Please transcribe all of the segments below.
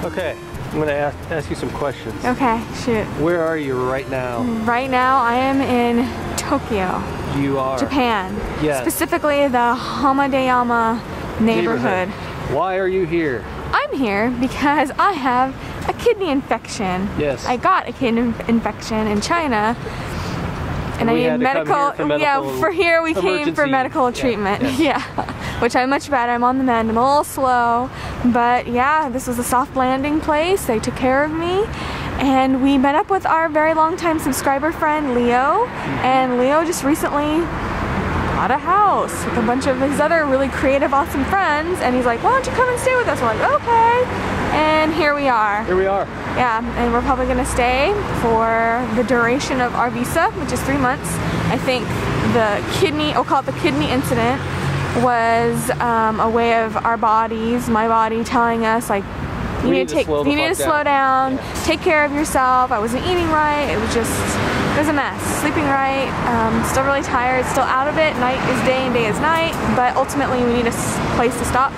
Okay, I'm gonna ask you some questions. Okay, shoot. Where are you right now? Right now I am in Tokyo. You are? Japan. Yes. Specifically the Hamadeyama neighborhood. Why are you here? I'm here because I have a kidney infection. Yes. I got a kidney infection in China. And I need medical, for here we came for medical treatment. Yeah. Which I'm much better. I'm on the mend. I'm a little slow. But yeah, this was a soft landing place. They took care of me. And we met up with our very long time subscriber friend, Leo. And Leo just recently bought a house with a bunch of his other really creative, awesome friends. And he's like, why don't you come and stay with us? We're like, okay. And here we are. Here we are. Yeah, and we're probably gonna stay for the duration of our visa, which is 3 months. I think the kidney, we'll call it the kidney incident, was a way of our bodies, my body telling us like, you need to slow down, take care of yourself. I wasn't eating right, it was a mess. Sleeping right, still really tired, still out of it. Night is day and day is night, but ultimately we need a place to stop,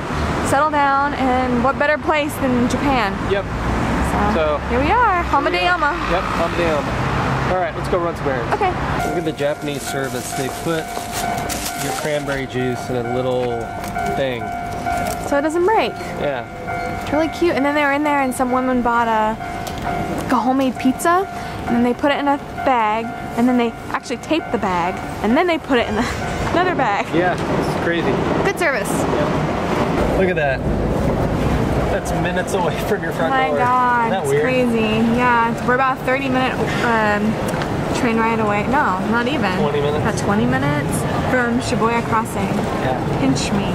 settle down, and what better place than Japan? Yep. So here we are, Hamadeyama. Yep, Hamadeyama. All right, let's go run some errands. Okay. Look at the Japanese service. They put your cranberry juice in a little thing. So it doesn't break. Yeah. It's really cute. And then they were in there and some women bought a homemade pizza, and then they put it in a bag, and then they actually taped the bag, and then they put it in another bag. Yeah, it's crazy. Good service. Yep. Look at that. That's minutes away from your front door. Oh my God, Isn't that it's weird? crazy. Yeah, we're about a 30-minute train ride away. No, not even. 20 minutes? About 20 minutes from Shibuya Crossing. Yeah. Pinch me.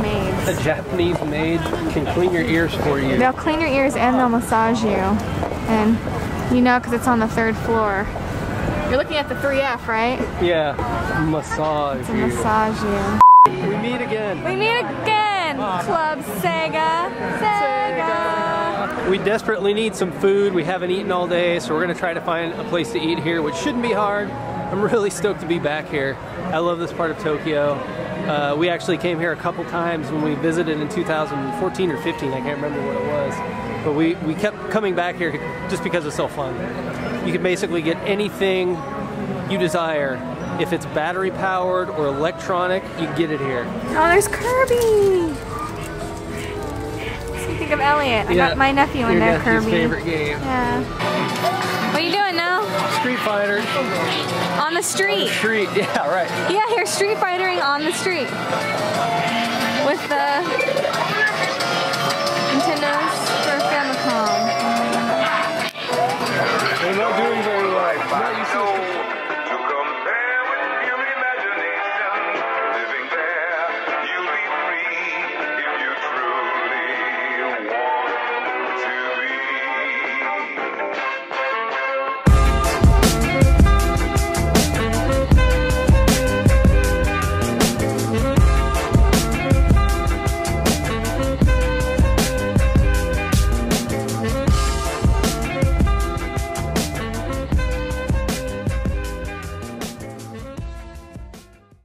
Maids. A Japanese maid can clean your ears for you. They'll clean your ears and they'll massage you. And you know, because it's on the 3rd floor. You're looking at the 3F, right? Yeah, massage To you. massage you. We meet again. We meet again! Club Sega. Sega! We desperately need some food. We haven't eaten all day, so we're gonna try to find a place to eat here, which shouldn't be hard. I'm really stoked to be back here. I love this part of Tokyo. We actually came here a couple times when we visited in 2014 or 15, I can't remember what it was. But we kept coming back here just because it's so fun. You can basically get anything you desire. If it's battery powered or electronic, you can get it here. Oh, there's Kirby! What do you think of Elliot? I got my nephew in there, Kirby. His favorite game. Yeah. What are you doing now? Street Fighter. On the street. Street, yeah, right. Yeah, you're street fightering on the street. With the